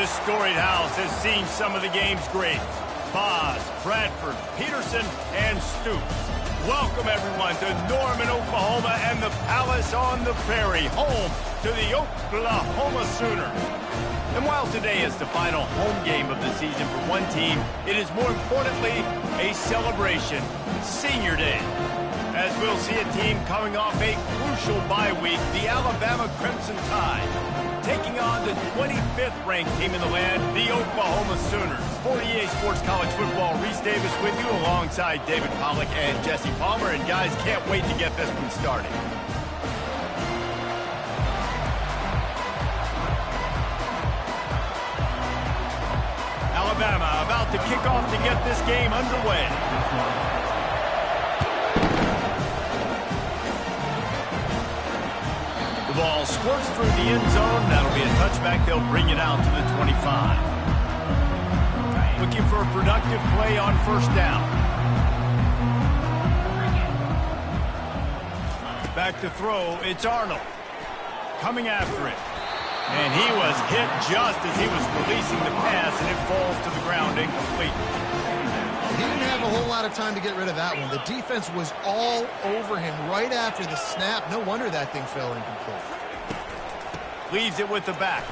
This storied house has seen some of the game's greats. Boz, Bradford, Peterson, and Stoops. Welcome, everyone, to Norman, Oklahoma, and the Palace on the Prairie, home to the Oklahoma Sooners. And while today is the final home game of the season for one team, it is more importantly a celebration, Senior Day. As we'll see a team coming off a crucial bye week, the Alabama Crimson Tide, taking on the 25th ranked team in the land, the Oklahoma Sooners. For EA Sports College Football, Reese Davis with you alongside David Pollack and Jesse Palmer. And guys, can't wait to get this one started. Alabama about to kick off to get this game underway. The ball squirts through the end zone. That'll be a touchback. They'll bring it out to the 25. Looking for a productive play on first down. Back to throw. It's Arnold. Coming after it. And he was hit just as he was releasing the pass, and it falls to the ground incomplete. He didn't have a whole lot of time to get rid of that one. The defense was all over him right after the snap. No wonder that thing fell incomplete. Leaves it with the back.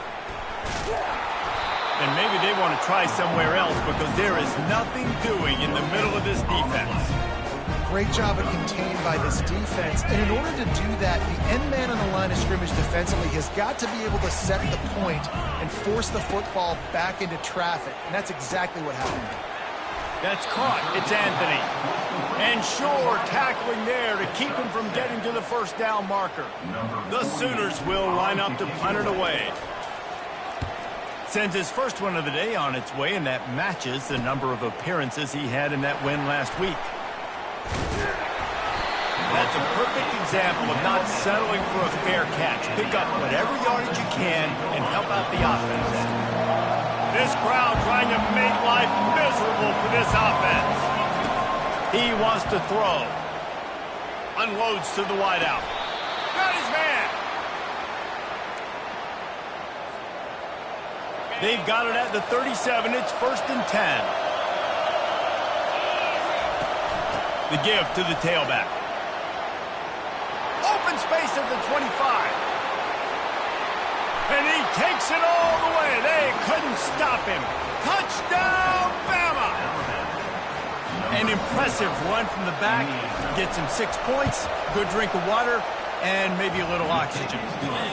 And maybe they want to try somewhere else because there is nothing doing in the middle of this defense. Great job of contained by this defense. And in order to do that, the end man on the line of scrimmage defensively has got to be able to set the point and force the football back into traffic. And that's exactly what happened. That's caught. It's Anthony. And Shore tackling there to keep him from getting to the first down marker. The Sooners will line up to punt it away. Sends his first one of the day on its way, and that matches the number of appearances he had in that win last week. That's a perfect example of not settling for a fair catch. Pick up whatever yardage you can and help out the offense. This crowd trying to make life miserable for this offense. He wants to throw. Unloads to the wideout. Got his man. They've got it at the 37. It's 1st and 10. The give to the tailback. Open space at the 25. And he takes it all the way. They couldn't stop him. Touchdown, Bama! An impressive run from the back. Gets him 6 points, good drink of water, and maybe a little oxygen.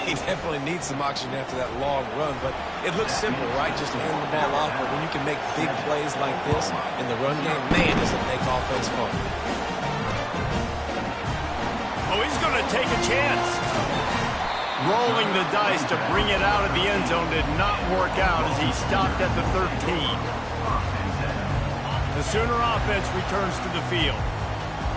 He definitely needs some oxygen after that long run, but it looks simple, right? Just hand the ball off, but when you can make big plays like this in the run game, man, does it make offense fun. Oh, he's going to take a chance. Rolling the dice to bring it out of the end zone did not work out as he stopped at the 13. The Sooner offense returns to the field.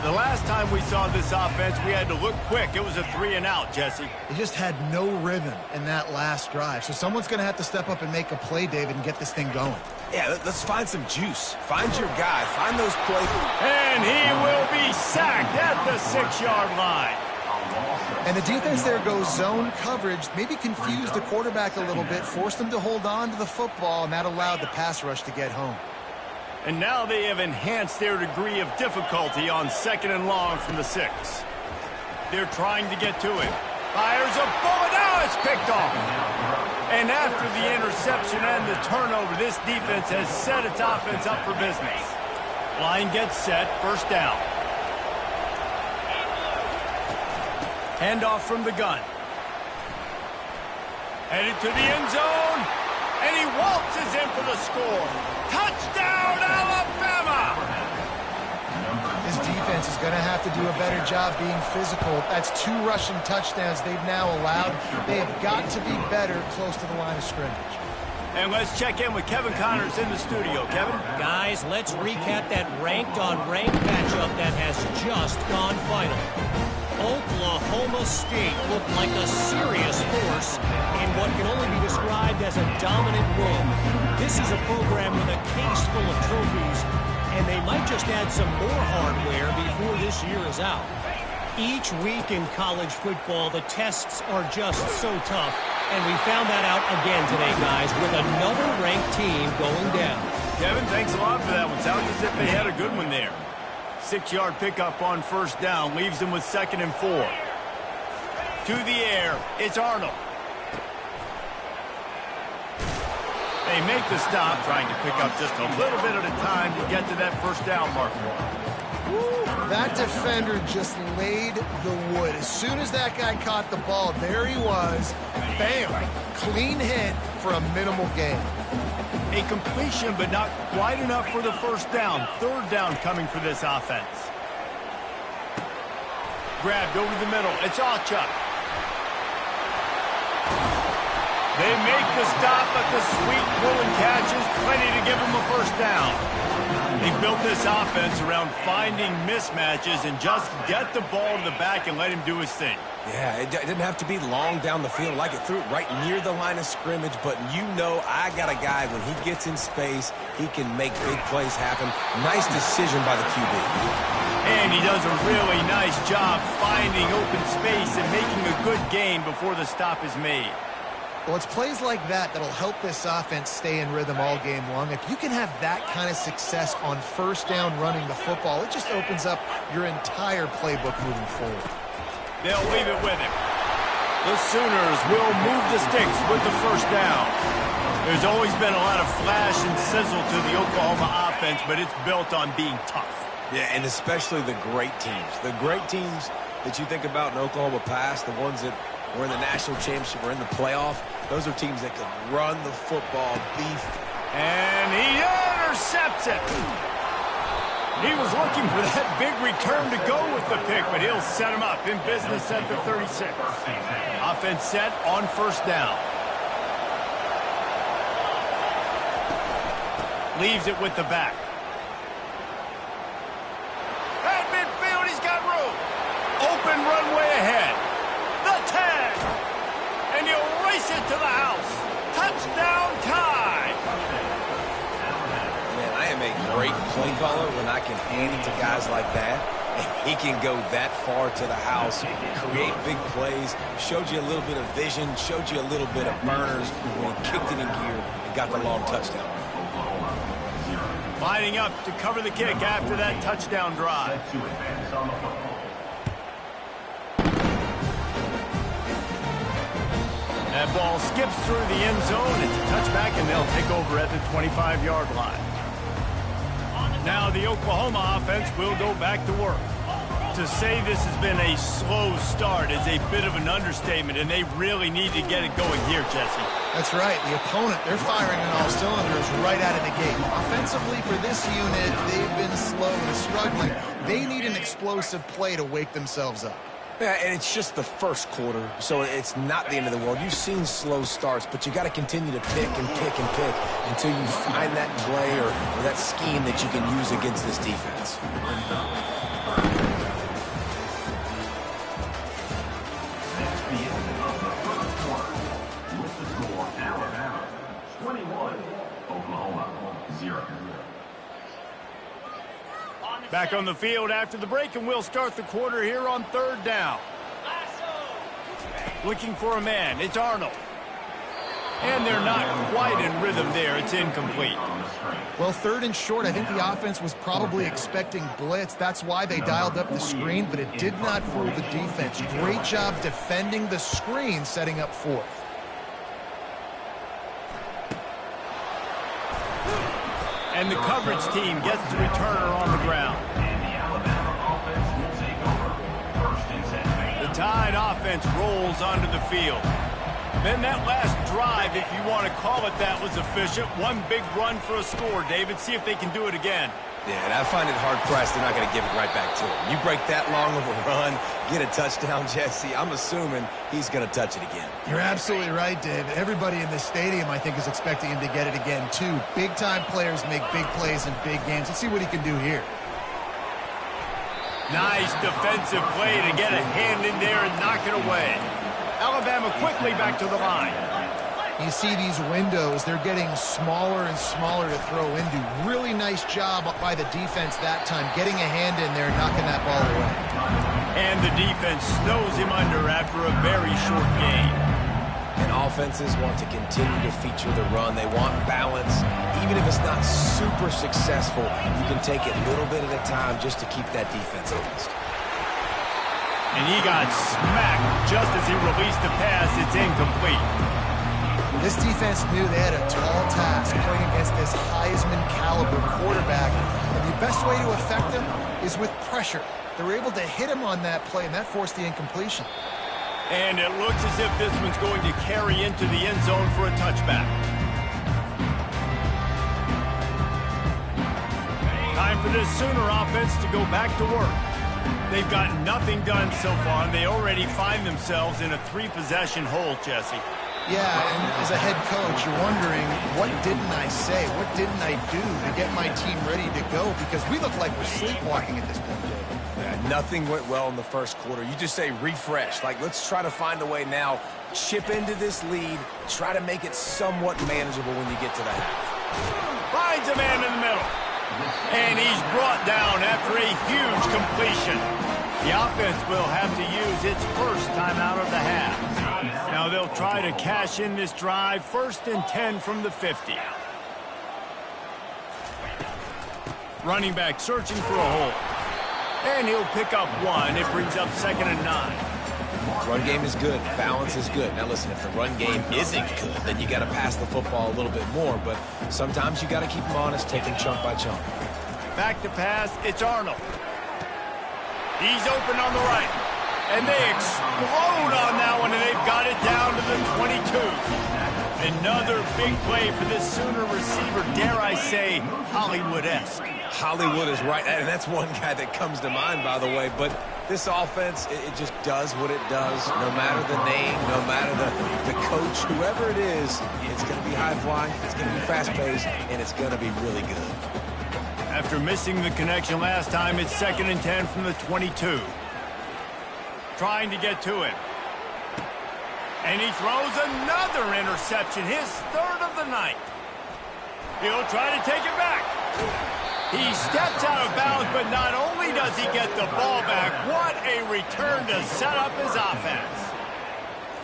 The last time we saw this offense, we had to look quick. It was a 3-and-out, Jesse. They just had no rhythm in that last drive. So someone's going to have to step up and make a play, David, and get this thing going. Yeah, let's find some juice. Find your guy. Find those plays. And he will be sacked at the 6-yard line. And the defense there goes zone coverage, maybe confused the quarterback a little bit, forced him to hold on to the football, and that allowed the pass rush to get home. And now they have enhanced their degree of difficulty on 2nd and long from the 6. They're trying to get to it. Fires a bullet. Now it's picked off. And after the interception and the turnover, this defense has set its offense up for business. Line gets set. First down. Handoff from the gun. Headed to the end zone. And he waltzes in for the score. Touchdown, Alabama! This defense is going to have to do a better job being physical. That's 2 rushing touchdowns they've now allowed. They have got to be better close to the line of scrimmage. And let's check in with Kevin Connors in the studio. Kevin? Guys, let's recap that ranked-on-ranked matchup that has just gone final. Oklahoma State looked like a serious force in what can only be described as a dominant win. This is a program with a case full of trophies, and they might just add some more hardware before this year is out. Each week in college football, the tests are just so tough, And we found that out again today, guys, with another ranked team going down. Kevin, thanks a lot for that one. Sounds as if they had a good one there. 6-yard pickup on first down. Leaves them with 2nd and 4. To the air. It's Arnold. They make the stop, trying to pick up just a little bit at a time to get to that first down marker. That defender just laid the wood. As soon as that guy caught the ball, there he was. Bam! Clean hit for a minimal gain. A completion, but not quite enough for the first down. 3rd down coming for this offense. Grabbed over the middle. It's Achuk. They make the stop, but the sweet pulling catch is plenty to give them a first down. They built this offense around finding mismatches and just get the ball to the back and let him do his thing. Yeah, it didn't have to be long down the field. Like it threw it right near the line of scrimmage, but you know I got a guy, when he gets in space, he can make big plays happen. Nice decision by the QB. And he does a really nice job finding open space and making a good gain before the stop is made. Well, it's plays like that that'll help this offense stay in rhythm all game long. If you can have that kind of success on first down running the football, it just opens up your entire playbook moving forward. They'll leave it with him. The Sooners will move the sticks with the first down. There's always been a lot of flash and sizzle to the Oklahoma offense, but it's built on being tough. Yeah, and especially the great teams. The great teams that you think about in Oklahoma past, the ones that were in the national championship or in the playoff, those are teams that can run the football, beef. And he intercepts it. He was looking for that big return to go with the pick, but he'll set him up in business at the 36. Offense set on first down. Leaves it with the back. At midfield, he's got room. Open runway ahead. The tag. And he'll race it to the house. Touchdown time. Man, I am a great play caller when I can hand it to guys like that. And he can go that far to the house, create big plays, showed you a little bit of vision, showed you a little bit of burners when he kicked it in gear and got the long touchdown. Lining up to cover the kick after that touchdown drive. That ball skips through the end zone. It's a touchback, and they'll take over at the 25-yard line. Now the Oklahoma offense will go back to work. To say this has been a slow start is a bit of an understatement, and they really need to get it going here, Jesse. That's right. The opponent, they're firing on all cylinders right out of the gate. Offensively, for this unit, they've been slow and struggling. They need an explosive play to wake themselves up. Yeah, and it's just the first quarter, so it's not the end of the world. You've seen slow starts, but you got to continue to pick and pick and pick until you find that play or that scheme that you can use against this defense. Back on the field after the break, and we'll start the quarter here on third down. Looking for a man. It's Arnold. And they're not quite in rhythm there. It's incomplete. Well, 3rd and short, I think the offense was probably expecting blitz. That's why they dialed up the screen, but it did not fool the defense. Great job defending the screen, setting up 4th. And the coverage team gets the returner on the ground. The Tide offense rolls onto the field. Then that last drive, if you want to call it that, was efficient. One big run for a score, David. See if they can do it again. Yeah, and I find it hard-pressed they're not going to give it right back to him. You break that long of a run, get a touchdown, Jesse, I'm assuming he's going to touch it again. You're absolutely right, Dave. Everybody in this stadium, I think, is expecting him to get it again, too. Big-time players make big plays in big games. Let's see what he can do here. Nice defensive play to get a hand in there and knock it away. Alabama quickly back to the line. You see these windows, they're getting smaller and smaller to throw into. Really nice job by the defense that time, getting a hand in there and knocking that ball away. And the defense snows him under after a very short game. And offenses want to continue to feature the run. They want balance. Even if it's not super successful, you can take it little bit at a time just to keep that defense honest. And he got smacked just as he released the pass. It's incomplete. This defense knew they had a tall task playing against this Heisman caliber quarterback. And the best way to affect him is with pressure. They were able to hit him on that play, and that forced the incompletion. And it looks as if this one's going to carry into the end zone for a touchback. Time for this Sooner offense to go back to work. They've got nothing done so far, and they already find themselves in a 3-possession hole, Jesse. Yeah, and as a head coach, you're wondering, what didn't I say? What didn't I do to get my team ready to go? Because we look like we're sleepwalking at this point. Yeah, nothing went well in the first quarter. You just say refresh. Like, let's try to find a way now, chip into this lead, try to make it somewhat manageable when you get to the half. Finds a man in the middle. And he's brought down after a huge completion. The offense will have to use its first timeout of the half. Now they'll try to cash in this drive. 1st and 10 from the 50. Running back searching for a hole. And he'll pick up 1. It brings up 2nd and 9. Run game is good. Balance is good. Now listen, if the run game isn't good, then you got to pass the football a little bit more. But sometimes you got to keep them honest, taking chunk by chunk. Back to pass. It's Arnold. He's open on the right. And they explode on that one, and they've got it down to the 22. Another big play for this Sooner receiver, dare I say, Hollywood-esque. Hollywood is right, and that's one guy that comes to mind, by the way. But this offense, it just does what it does. No matter the name, no matter the coach, whoever it is, it's going to be high-flying, it's going to be fast-paced, and it's going to be really good. After missing the connection last time, it's 2nd and 10 from the 22. Trying to get to him. And he throws another interception, his 3rd of the night. He'll try to take it back. He steps out of bounds, but not only does he get the ball back, what a return to set up his offense.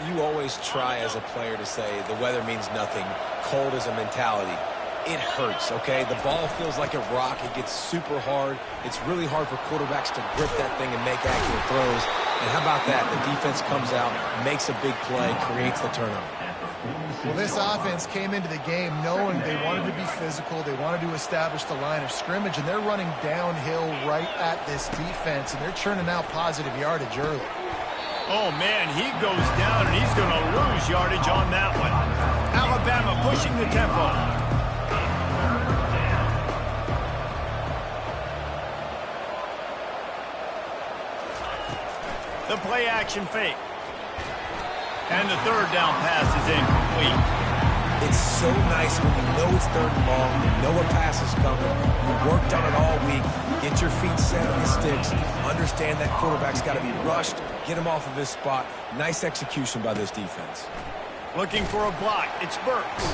You always try as a player to say the weather means nothing. Cold is a mentality. It hurts, okay? The ball feels like a rock. It gets super hard. It's really hard for quarterbacks to grip that thing and make accurate throws. And how about that? The defense comes out, makes a big play, creates the turnover. Well, this offense came into the game knowing they wanted to be physical. They wanted to establish the line of scrimmage, and they're running downhill right at this defense, and they're churning out positive yardage early. Oh, man, he goes down, and he's going to lose yardage on that one. Alabama pushing the tempo. The play action fake. And the 3rd down pass is incomplete. It's so nice when you know it's 3rd and long, you know a pass is coming, you worked on it all week, get your feet set on the sticks, understand that quarterback's got to be rushed, get him off of his spot. Nice execution by this defense. Looking for a block. It's Burks.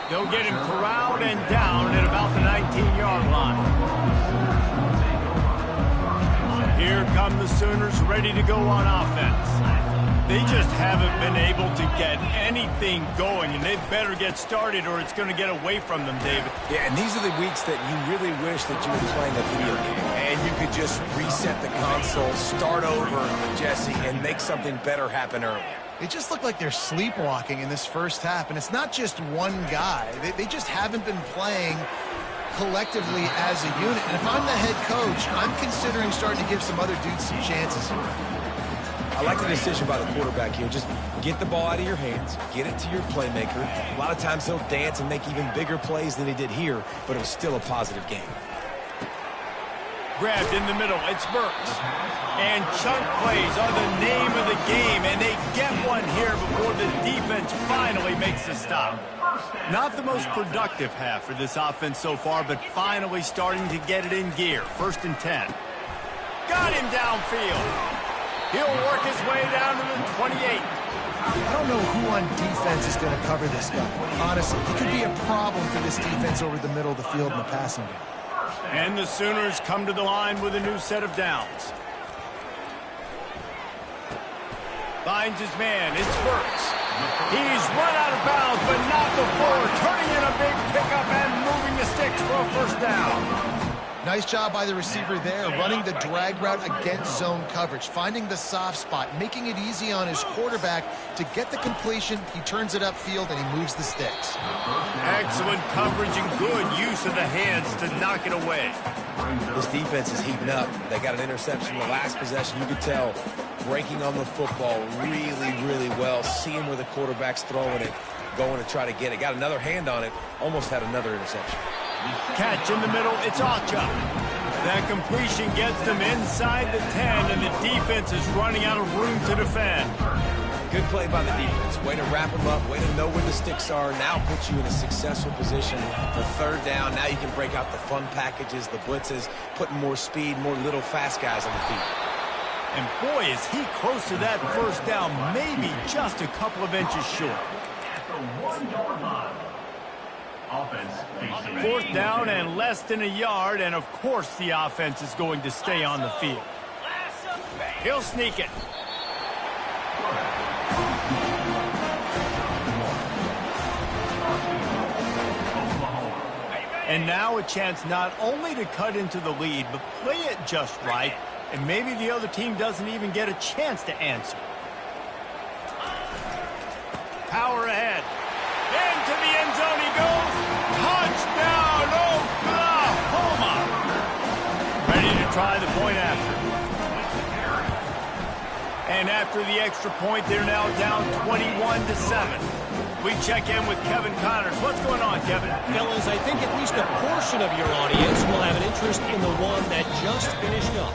They'll get him corralled and down at about the 19-yard line. Here come the Sooners ready to go on offense. They just haven't been able to get anything going, and they better get started or it's going to get away from them, David. Yeah, and these are the weeks that you really wish that you were playing a video game, and you could just reset the console, start over, Jesse, and make something better happen early. They just look like they're sleepwalking in this first half, and it's not just one guy. They just haven't been playing collectively as a unit. And if I'm the head coach, I'm considering starting to give some other dudes some chances here. I like the decision by the quarterback here. Just get the ball out of your hands, get it to your playmaker. A lot of times he'll dance and make even bigger plays than he did here, but it was still a positive game. Grabbed in the middle, it's Burks. And chunk plays are the name of the game, and they get one here before the defense finally makes a stop. Not the most productive half for this offense so far, but finally starting to get it in gear. 1st and 10. Got him downfield. He'll work his way down to the 28. I don't know who on defense is going to cover this guy. Honestly, he could be a problem for this defense over the middle of the field in the passing game. And the Sooners come to the line with a new set of downs. Finds his man. It's Burks. He's run out of bounds, but not before turning in a big pickup and moving the sticks for a first down. Nice job by the receiver there, running the drag route against zone coverage, finding the soft spot, making it easy on his quarterback to get the completion. He turns it upfield, and he moves the sticks. Excellent coverage and good use of the hands to knock it away. This defense is heating up. They got an interception in the last possession. You could tell breaking on the football really, really well, seeing where the quarterback's throwing it, going to try to get it. Got another hand on it, almost had another interception. Catch in the middle, it's Acha. That completion gets them inside the 10, and the defense is running out of room to defend. Good play by the defense. Way to wrap them up, way to know where the sticks are. Now puts you in a successful position for third down. Now you can break out the fun packages, the blitzes, putting more speed, more little fast guys on the field. And boy, is he close to that first down, maybe just a couple of inches short. At the 1-yard line. Fourth down and less than a yard, and of course the offense is going to stay on the field. He'll sneak it. And now a chance not only to cut into the lead, but play it just right, and maybe the other team doesn't even get a chance to answer. Power ahead. Into the end zone he goes. Touchdown, Oklahoma! Ready to try the point after. And after the extra point, they're now down 21-7. We check in with Kevin Connors. What's going on, Kevin? Fellas, I think at least a portion of your audience will have an interest in the one that just finished up.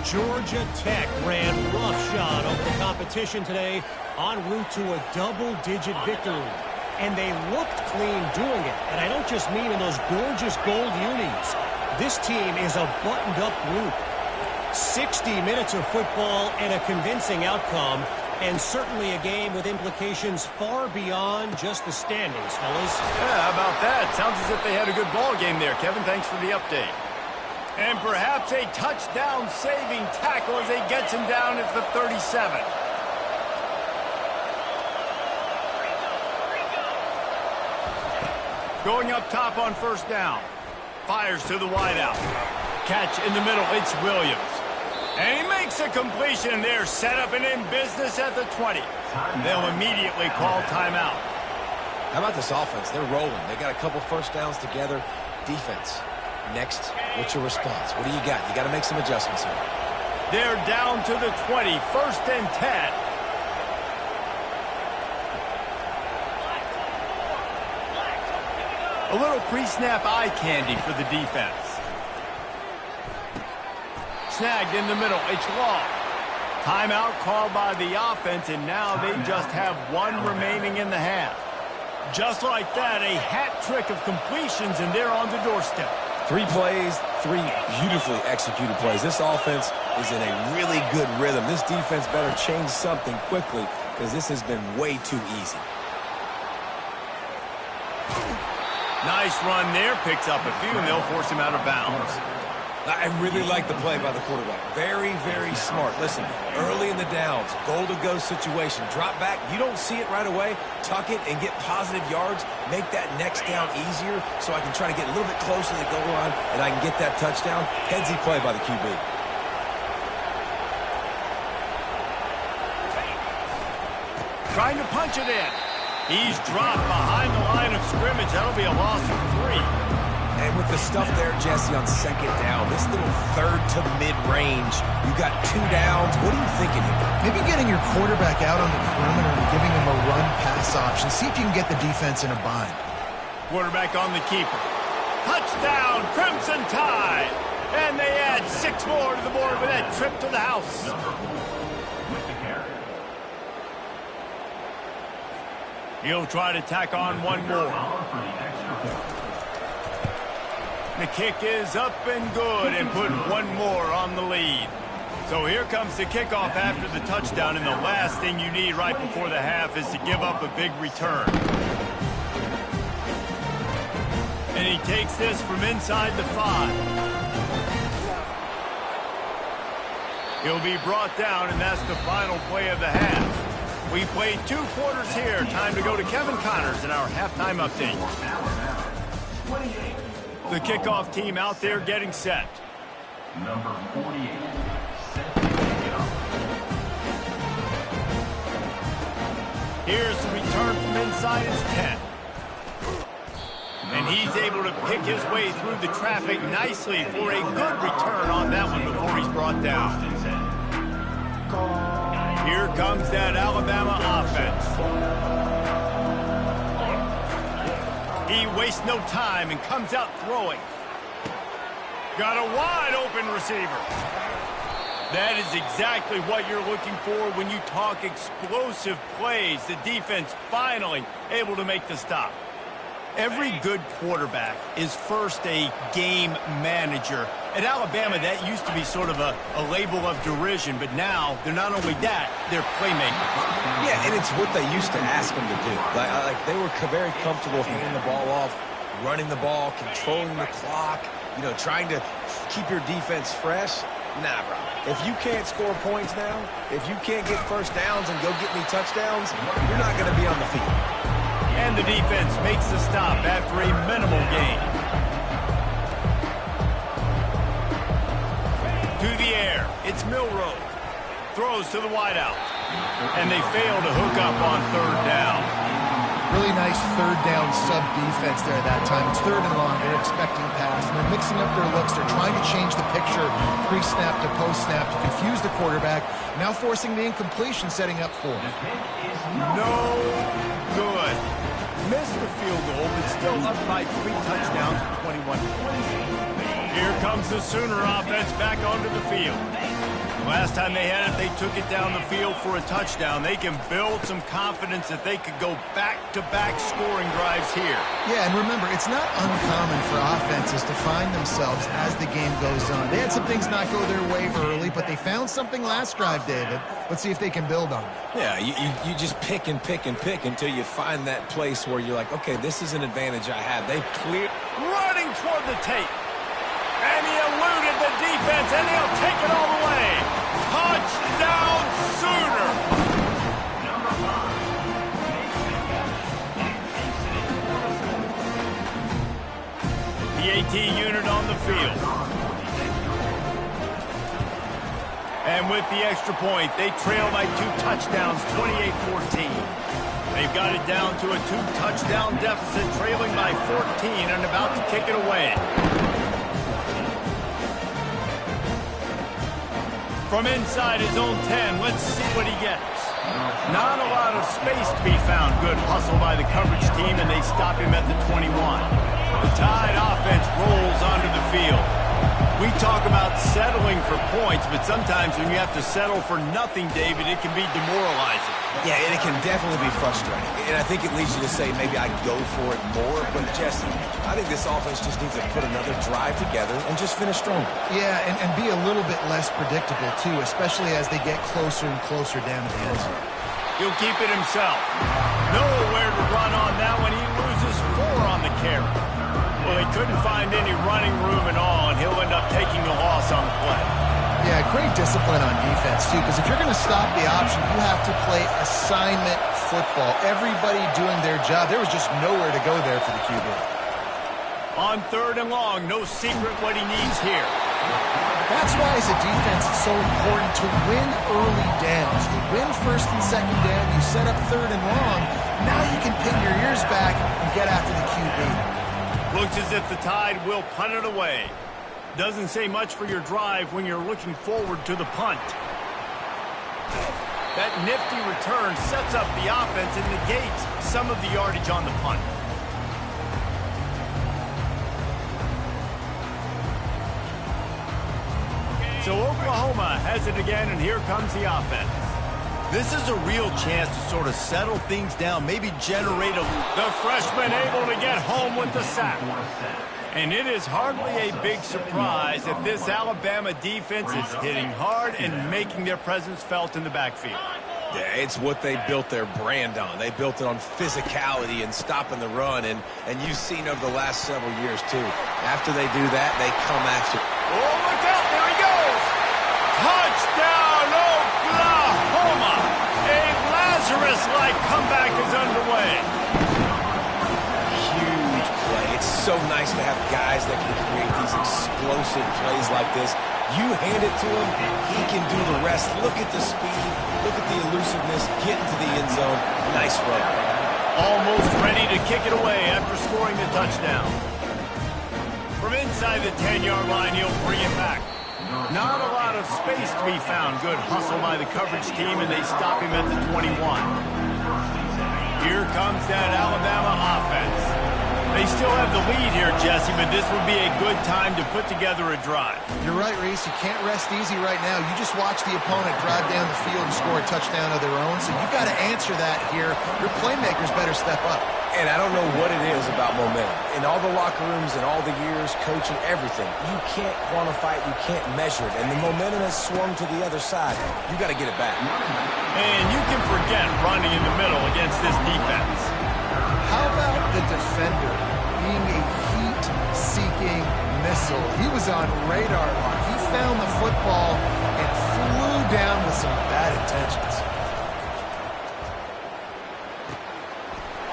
Georgia Tech ran roughshod over the competition today en route to a double-digit victory. And they looked clean doing it. And I don't just mean in those gorgeous gold unis. This team is a buttoned-up group. 60 minutes of football and a convincing outcome, and certainly a game with implications far beyond just the standings, fellas. Yeah, how about that? Sounds as if they had a good ball game there, Kevin. Thanks for the update. And perhaps a touchdown-saving tackle as he gets him down at the 37. Going up top on first down. Fires to the wideout. Catch in the middle. It's Williams. And he makes a completion there. Set up and in business at the 20. They'll immediately call timeout. How about this offense? They're rolling. They got a couple first downs together. Defense. Next, what's your response? What do you got? You got to make some adjustments here. They're down to the 20. First and 10. A little pre-snap eye candy for the defense. Snagged in the middle. It's Law. Timeout called by the offense, and now they just have one remaining in the half. Just like that, a hat trick of completions, and they're on the doorstep. 3 plays, 3 beautifully executed plays. This offense is in a really good rhythm. This defense better change something quickly because this has been way too easy. Nice run there. Picks up a few, and they'll force him out of bounds. I really like the play by the quarterback. Very, very smart. Listen, early in the downs, goal-to-go situation. Drop back. You don't see it right away. Tuck it and get positive yards. Make that next down easier so I can try to get a little bit closer to the goal line and I can get that touchdown. Headsy play by the QB. Trying to punch it in. He's dropped behind the line of scrimmage. That'll be a loss of 3. And with the stuff there, Jesse, on second down, this little third to mid-range, you got 2 downs. What are you thinking here? Maybe getting your quarterback out on the perimeter and giving him a run-pass option. See if you can get the defense in a bind. Quarterback on the keeper. Touchdown, Crimson Tide. And they add 6 more to the board with that trip to the house. He'll try to tack on one more. The kick is up and good and put one more on the lead. So here comes the kickoff after the touchdown, and the last thing you need right before the half is to give up a big return. And he takes this from inside the 5. He'll be brought down, and that's the final play of the half. We played 2 quarters here. Time to go to Kevin Connors in our halftime update. The kickoff team out there getting set. Number 48. Here's the return from inside his 10. And he's able to pick his way through the traffic nicely for a good return on that one before he's brought down. Here comes that Alabama offense. He wastes no time and comes out throwing. Got a wide open receiver. That is exactly what you're looking for when you talk explosive plays. The defense finally able to make the stop. Every good quarterback is first a game manager. At Alabama, that used to be sort of a label of derision, but now they're not only that, they're playmakers. Yeah, and it's what they used to ask them to do. Like they were very comfortable handing the ball off, running the ball, controlling the clock, trying to keep your defense fresh. Nah, bro. If you can't score points now, if you can't get first downs and go get me touchdowns, you're not going to be on the field. And the defense makes the stop after a minimal gain. To the air, it's Milroe. Throws to the wideout. And they fail to hook up on 3rd down. Really nice 3rd down sub-defense there that time. It's 3rd and long. They're expecting pass, and they're mixing up their looks. They're trying to change the picture pre-snap to post-snap to confuse the quarterback, now forcing the incompletion, setting up for him. No good. Missed the field goal, but still up by 3 touchdowns to 21 points. Here comes the Sooner offense back onto the field. Last time they had it, they took it down the field for a touchdown. They can build some confidence that they could go back-to-back scoring drives here. Yeah, and remember, it's not uncommon for offenses to find themselves as the game goes on. They had some things not go their way early, but they found something last drive, David. Let's see if they can build on it. Yeah, you just pick and pick and pick until you find that place where you're like, okay, this is an advantage I have. They clear. Running toward the tape. And he eluded the defense, and he'll take it all the way. Touchdown, Sooner. The AT unit on the field. And with the extra point, they trail by 2 touchdowns, 28-14. They've got it down to a 2-touchdown deficit, trailing by 14 and about to kick it away. From inside his own 10, let's see what he gets. Not a lot of space to be found. Good hustle by the coverage team, and they stop him at the 21. The Tide offense rolls onto the field. We talk about settling for points, but sometimes when you have to settle for nothing, David, it can be demoralizing. Yeah, and it can definitely be frustrating. And I think it leads you to say maybe I'd go for it more. But, Jesse, I think this offense just needs to put another drive together and just finish stronger. Yeah, and be a little bit less predictable, too, especially as they get closer and closer down to the end zone. He'll keep it himself. Nowhere to run on that one. He loses 4 on the carry. Well, they couldn't find any running room at all, and he'll end up taking the loss on the play. Yeah, great discipline on defense, too, because if you're going to stop the option, you have to play assignment football. Everybody doing their job. There was just nowhere to go there for the QB. On 3rd and long, no secret what he needs here. That's why, as a defense, it's so important to win early downs. You win 1st and 2nd down, you set up 3rd and long. Now you can pin your ears back and get after the QB. Looks as if the Tide will punt it away. Doesn't say much for your drive when you're looking forward to the punt. That nifty return sets up the offense and negates some of the yardage on the punt. So Oklahoma has it again, and here comes the offense. This is a real chance to sort of settle things down, maybe generate the freshman able to get home with the sack. And it is hardly a big surprise that this Alabama defense is hitting hard and making their presence felt in the backfield. Yeah, it's what they built their brand on. They built it on physicality and stopping the run, and you've seen over the last several years, too. After they do that, they come after. Oh, look out, there he goes! Touchdown, Oklahoma! A Tourist-like comeback is underway. Huge play. It's so nice to have guys that can create these explosive plays like this. You hand it to him, he can do the rest. Look at the speed, look at the elusiveness, get into the end zone. Nice run. Almost ready to kick it away after scoring the touchdown. From inside the 10-yard line, he'll bring it back. Not a lot of space to be found. Good hustle by the coverage team, and they stop him at the 21. Here comes that Alabama offense. They still have the lead here, Jesse, but this would be a good time to put together a drive. You're right, Reese. You can't rest easy right now. You just watch the opponent drive down the field and score a touchdown of their own, so you've got to answer that here. Your playmakers better step up. And I don't know what it is about momentum. In all the locker rooms and all the years, coaching, everything, you can't quantify it, you can't measure it. And the momentum has swung to the other side. You got to get it back. And you can forget running in the middle against this defense. How about the defender being a heat-seeking missile? He was on radar lock. He found the football and flew down with some bad intentions.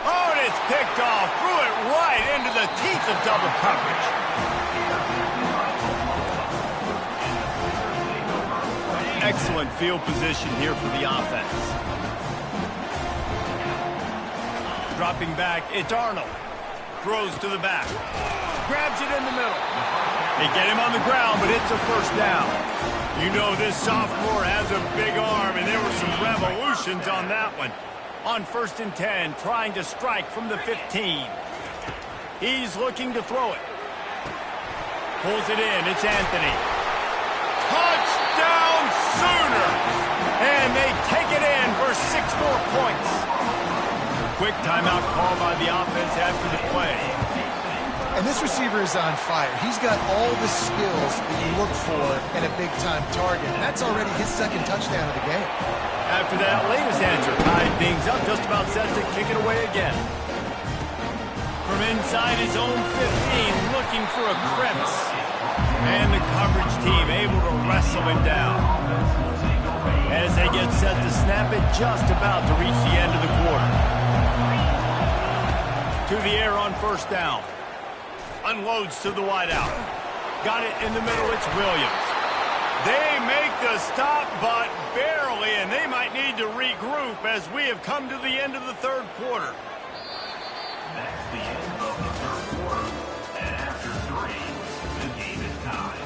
Oh, and it's picked off. Threw it right into the teeth of double coverage. Excellent field position here for the offense. Dropping back, it's Arnold. Throws to the back. Grabs it in the middle. They get him on the ground, but it's a first down. You know this sophomore has a big arm, and there were some revolutions on that one. On 1st and 10, trying to strike from the 15. He's looking to throw it. Pulls it in, it's Anthony. Touchdown Sooners! And they take it in for 6 more points. Quick timeout call by the offense after the play. And this receiver is on fire. He's got all the skills that you look for in a big-time target. And that's already his 2nd touchdown of the game. After that latest answer, tied things up, just about set to kick it away again. From inside his own 15, looking for a crevice. And the coverage team able to wrestle him down. As they get set to snap it, just about to reach the end of the quarter. To the air on 1st down. Unloads to the wideout. Got it in the middle, it's Williams. They make the stop, but barely, and they might need to regroup as we have come to the end of the 3rd quarter. That's the end of the 3rd quarter. And after 3, the game is tied.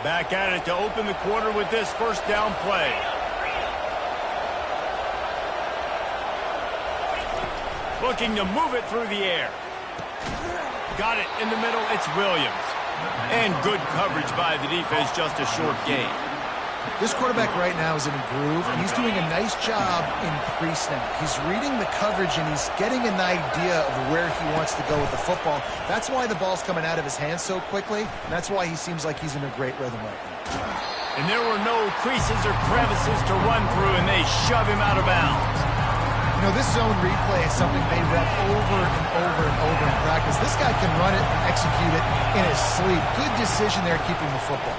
Back at it to open the quarter with this 1st down play. Looking to move it through the air. Got it in the middle, it's Williams. And good coverage by the defense, just a short gain. This quarterback right now is in a groove, and he's doing a nice job in pre-snap. He's reading the coverage, and he's getting an idea of where he wants to go with the football. That's why the ball's coming out of his hands so quickly, and that's why he seems like he's in a great rhythm right now. And there were no creases or crevices to run through, and they shove him out of bounds. You know, this zone replay is something they rep over and over and over in practice. This guy can run it and execute it in his sleep. Good decision there keeping the football.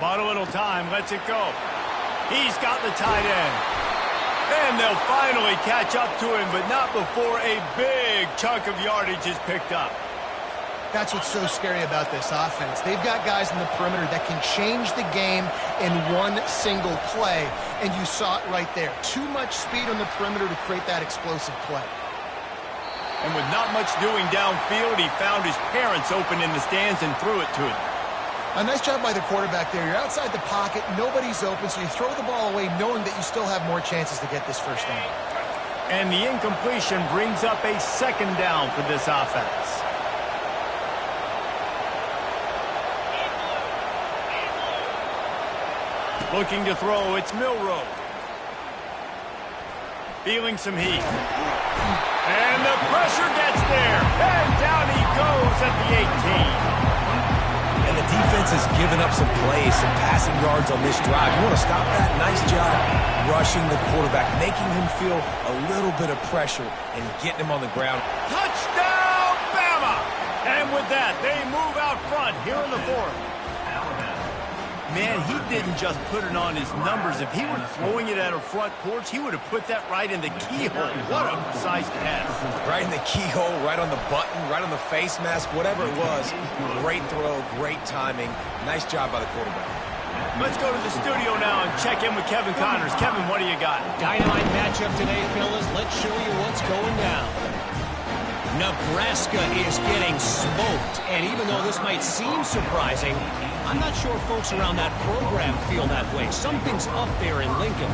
Bought a little time, lets it go. He's got the tight end. And they'll finally catch up to him, but not before a big chunk of yardage is picked up. That's what's so scary about this offense. They've got guys in the perimeter that can change the game in one single play, and you saw it right there. Too much speed on the perimeter to create that explosive play. And with not much doing downfield, he found his parents open in the stands and threw it to him. A nice job by the quarterback there. You're outside the pocket, nobody's open, so you throw the ball away knowing that you still have more chances to get this 1st down. And the incompletion brings up a 2nd down for this offense. Looking to throw, it's Milroe. Feeling some heat. And the pressure gets there. And down he goes at the 18. And the defense has given up some plays, some passing yards on this drive. You want to stop that? Nice job rushing the quarterback, making him feel a little bit of pressure and getting him on the ground. Touchdown, Bama! And with that, they move out front here in the 4th. Man, he didn't just put it on his numbers. If he were throwing it at a front porch, he would have put that right in the keyhole. What a precise pass. Right in the keyhole, right on the button, right on the face mask, whatever it was. Great throw, great timing. Nice job by the quarterback. Let's go to the studio now and check in with Kevin Connors. Kevin, what do you got? Dynamite matchup today, fellas. Let's show you what's going down. Nebraska is getting smoked, and even though this might seem surprising, I'm not sure folks around that program feel that way. Something's up there in Lincoln.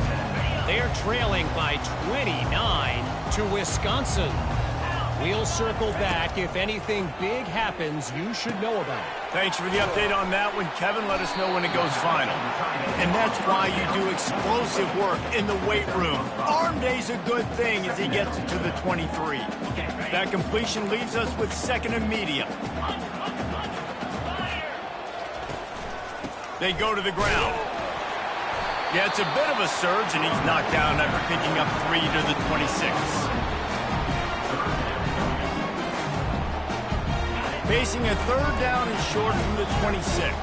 They're trailing by 29 to Wisconsin. We'll circle back. If anything big happens, you should know about it. Thanks for the update on that one, Kevin. Let us know when it goes final. And that's why you do explosive work in the weight room. Arm day's a good thing as he gets it to the 23. That completion leaves us with second and medium. They go to the ground. Yeah, it's a bit of a surge, and he's knocked down after picking up 3 to the 26. Facing a third down and short from the 26.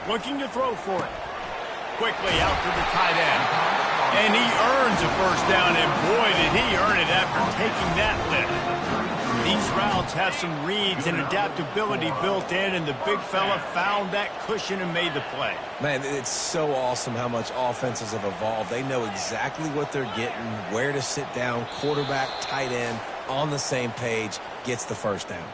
Looking to throw for it. Quickly out to the tight end. And he earns a first down, and boy, did he earn it after taking that lift. These routes have some reads and adaptability built in, and the big fella found that cushion and made the play. Man, it's so awesome how much offenses have evolved. They know exactly what they're getting, where to sit down, quarterback, tight end, on the same page, gets the first down.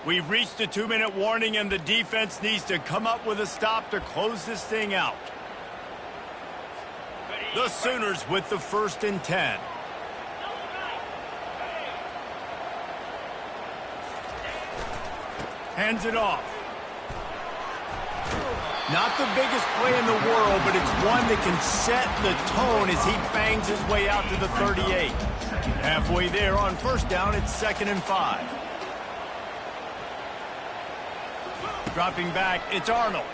We've reached a 2-minute warning, and the defense needs to come up with a stop to close this thing out. The Sooners with the 1st and 10. Hands it off. Not the biggest play in the world, but it's one that can set the tone as he bangs his way out to the 38. Halfway there on first down, it's 2nd and 5. Dropping back, it's Arnold.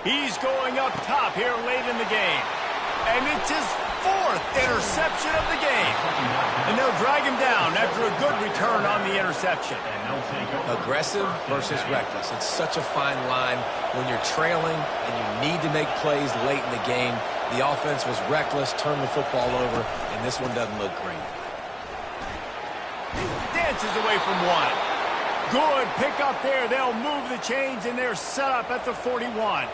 He's going up top here late in the game. And it's his 4th interception of the game. And they'll drag him down after a good return on the interception. Aggressive versus reckless. It's such a fine line when you're trailing and you need to make plays late in the game. The offense was reckless, turned the football over, and this one doesn't look great. Dances away from one. Good pick up there. They'll move the chains, and they're set up at the 41.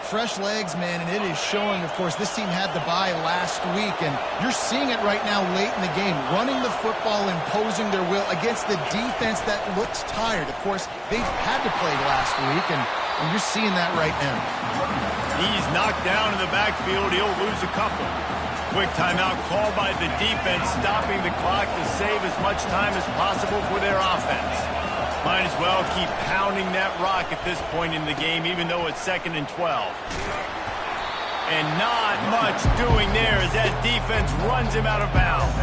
Fresh legs, man, and it is showing. Of course, this team had the bye last week, and you're seeing it right now late in the game. Running the football, imposing their will against the defense that looks tired. Of course, they've had to play last week, and you're seeing that right now. He's knocked down in the backfield. He'll lose a couple. Quick timeout called by the defense, stopping the clock to save as much time as possible for their offense. Might as well keep pounding that rock at this point in the game, even though it's 2nd and 12. And not much doing there as that defense runs him out of bounds.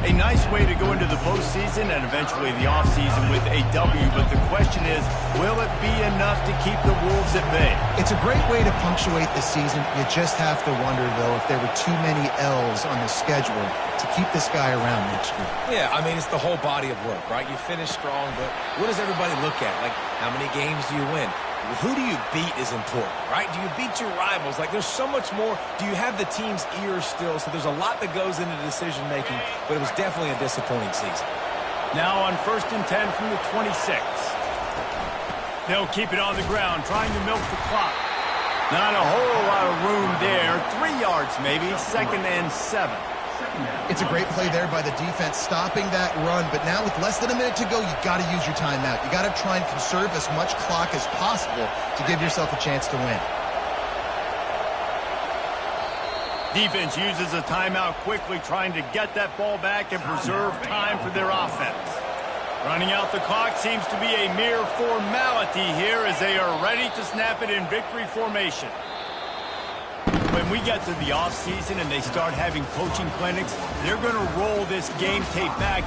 A nice way to go into the postseason and eventually the offseason with a W, but the question is, will it be enough to keep the Wolves at bay? It's a great way to punctuate the season. You just have to wonder, though, if there were too many L's on the schedule to keep this guy around next year. Yeah, I mean, it's the whole body of work, right? You finish strong, but what does everybody look at? Like, how many games do you win? Who do you beat is important, right? Do you beat your rivals? Like, there's so much more. Do you have the team's ears still? So there's a lot that goes into decision-making, but it was definitely a disappointing season. Now on 1st and 10 from the 26. They'll keep it on the ground, trying to milk the clock. Not a whole lot of room there. 3 yards maybe, 2nd and 7. It's a great play there by the defense, stopping that run. But now with less than a minute to go, you got to use your timeout. You got to try and conserve as much clock as possible to give yourself a chance to win. Defense uses a timeout quickly, trying to get that ball back and preserve time for their offense. Running out the clock seems to be a mere formality here as they are ready to snap it in victory formation. When we get to the offseason and they start having coaching clinics, they're going to roll this game tape back